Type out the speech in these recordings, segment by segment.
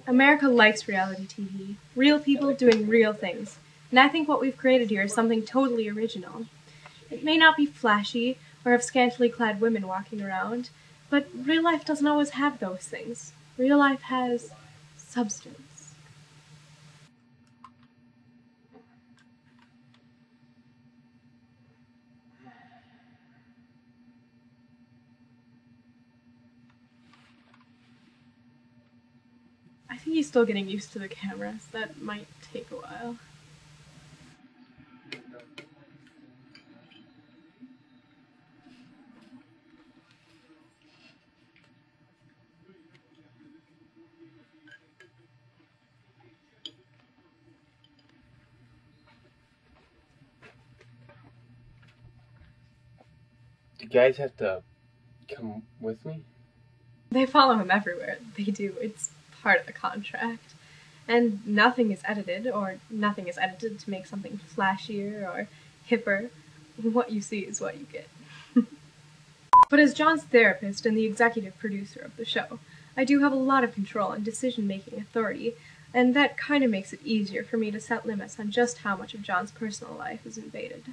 America likes reality TV. Real people doing real things. And I think what we've created here is something totally original. It may not be flashy or have scantily clad women walking around, but real life doesn't always have those things. Real life has substance. I think he's still getting used to the cameras. That might take a while. Do you guys have to come with me? They follow him everywhere. They do. It's part of the contract. And nothing is edited to make something flashier or hipper. What you see is what you get. But as John's therapist and the executive producer of the show, I do have a lot of control and decision-making authority, and that kind of makes it easier for me to set limits on just how much of John's personal life is invaded.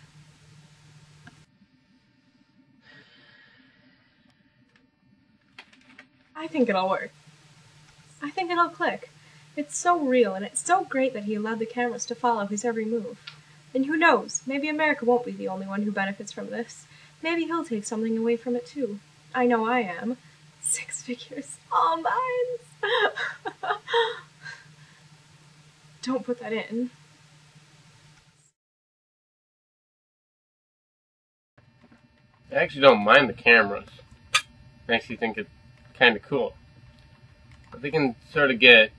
I think it'll work. I think it'll click. It's so real, and it's so great that he allowed the cameras to follow his every move. And who knows, maybe America won't be the only one who benefits from this. Maybe he'll take something away from it too. I know I am. 6 figures, all mines! Don't put that in. I actually don't mind the cameras. I actually think it's kind of cool. But they can sort of get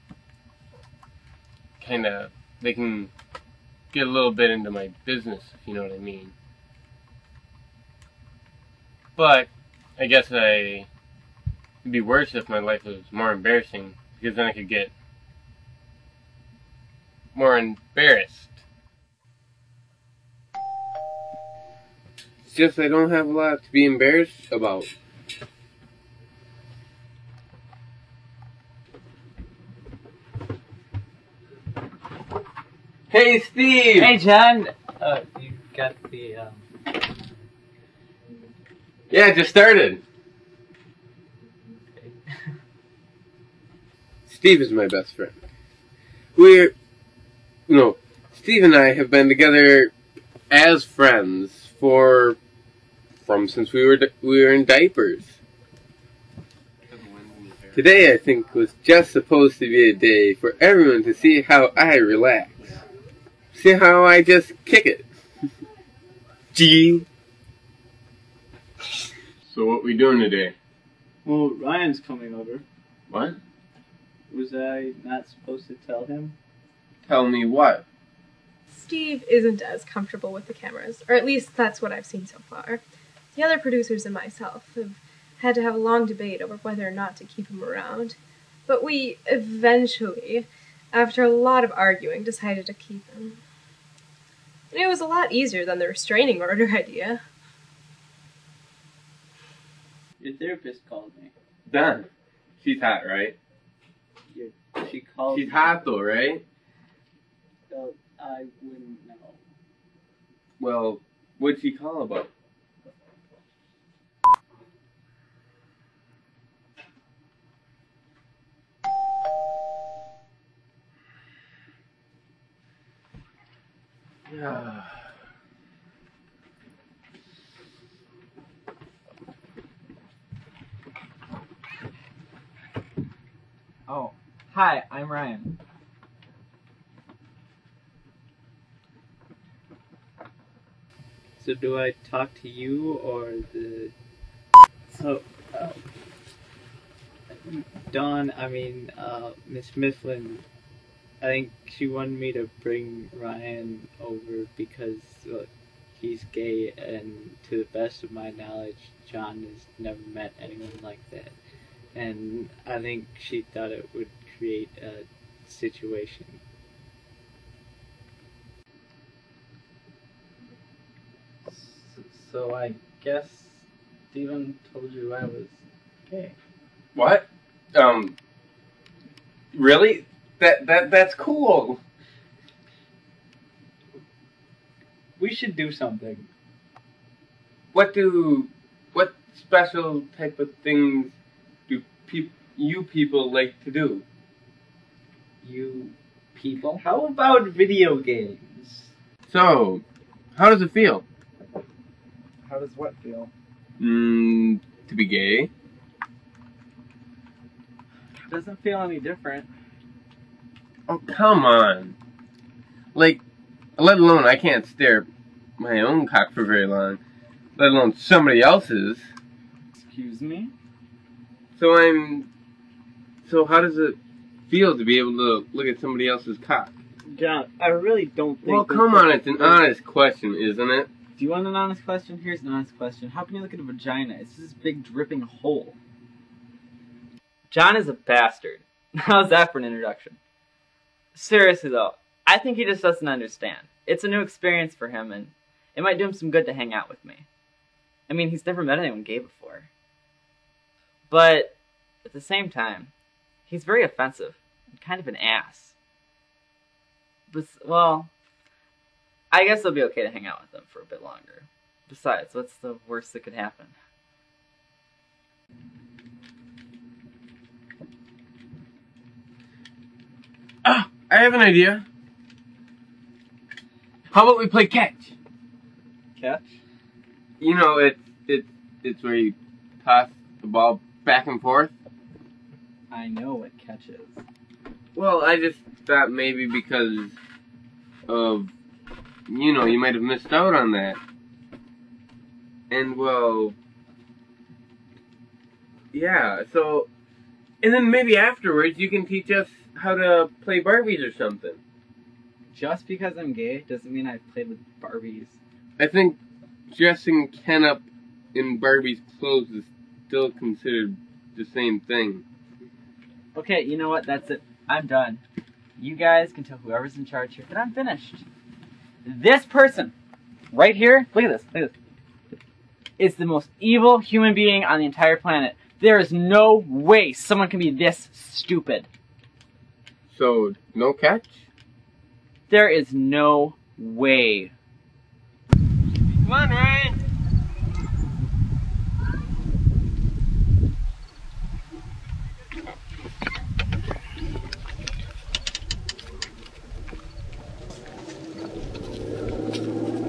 they can get a little bit into my business, if you know what I mean. But I guess it'd be worse if my life was more embarrassing, because then I could get more embarrassed. It's just I don't have a lot to be embarrassed about. Hey, Steve! Hey, John! You got the, Yeah, it just started. Okay. Steve is my best friend. Steve and I have been together as friends since we were in diapers. Today, I think, was just supposed to be a day for everyone to see how I relax. See how I just kick it. Gee. So what we doing today? Well, Ryan's coming over. What? Was I not supposed to tell him? Tell me what? Steve isn't as comfortable with the cameras, or at least that's what I've seen so far. The other producers and myself have had to have a long debate over whether or not to keep him around. But we eventually, after a lot of arguing, decided to keep him. And it was a lot easier than the restraining order idea. Your therapist called me. Done. She's hot, right? She called She's me. hot though, right? So I wouldn't know. Well, what'd she call about? Yeah. Oh, hi, I'm Ryan. So do I talk to you or the... So, Dawn, Miss Mifflin, I think she wanted me to bring Ryan over because he's gay, and to the best of my knowledge, John has never met anyone like that. And I think she thought it would create a situation. So I guess Steven told you I was gay. What? Really? That's cool. We should do something. What special type of things do you people like to do? You people? How about video games? So, how does it feel? How does what feel? To be gay? It doesn't feel any different. Oh, come on. Like, let alone I can't stare at my own cock for very long, let alone somebody else's. Excuse me? So how does it feel to be able to look at somebody else's cock? John, I really don't think... Well, come on, it's an honest question, isn't it? Do you want an honest question? Here's an honest question. How can you look at a vagina? It's this big dripping hole. John is a bastard. How's that for an introduction? Seriously though, I think he just doesn't understand. It's a new experience for him, and it might do him some good to hang out with me. I mean, he's never met anyone gay before. But, at the same time, he's very offensive, and kind of an ass. But, well, I guess it'll be okay to hang out with him for a bit longer. Besides, what's the worst that could happen? Ah, I have an idea. How about we play catch? Catch? You know, it's where you toss the ball back and forth. I know what catch is. Well, I just thought maybe because of, you know, you might have missed out on that. And, well, yeah, so, and then maybe afterwards you can teach us how to play Barbies or something. Just because I'm gay doesn't mean I've played with Barbies. I think dressing Ken up in Barbie's clothes is still considered the same thing. Okay, you know what? That's it. I'm done. You guys can tell whoever's in charge here that I'm finished. This person, right here, look at this, is the most evil human being on the entire planet. There is no way someone can be this stupid. So, no catch? There is no way. Come on, Ryan!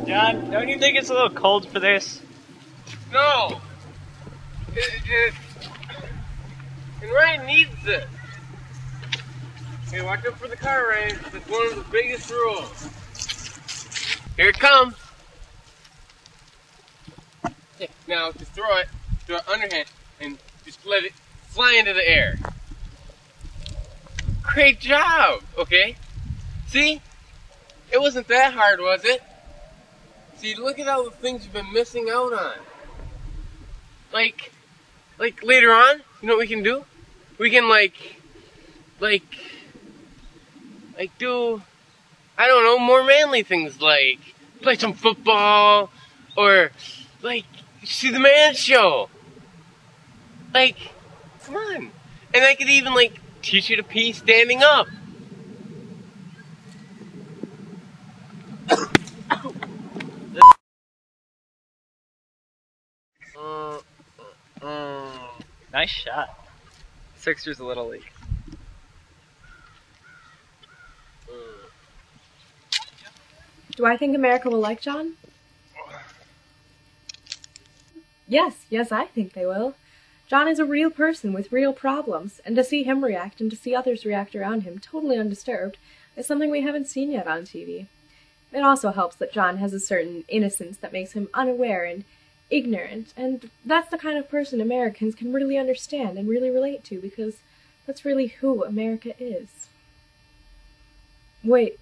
John, don't you think it's a little cold for this? No! And Ryan needs this. Hey, watch out for the car, Ryan. That's one of the biggest rules. Here it comes. Okay, now just throw it underhand and just let it fly into the air. Great job, okay? See? It wasn't that hard, was it? See, look at all the things you've been missing out on. Like later on, you know what we can do? We can do, I don't know, more manly things like play some football or see the Man Show. Come on. And I could even teach you to pee standing up. Nice shot. Sixers Little League. Do I think America will like John? Yes, I think they will. John is a real person with real problems, and to see him react and to see others react around him totally undisturbed is something we haven't seen yet on TV. It also helps that John has a certain innocence that makes him unaware and ignorant, and that's the kind of person Americans can really understand and really relate to, because that's really who America is. Wait,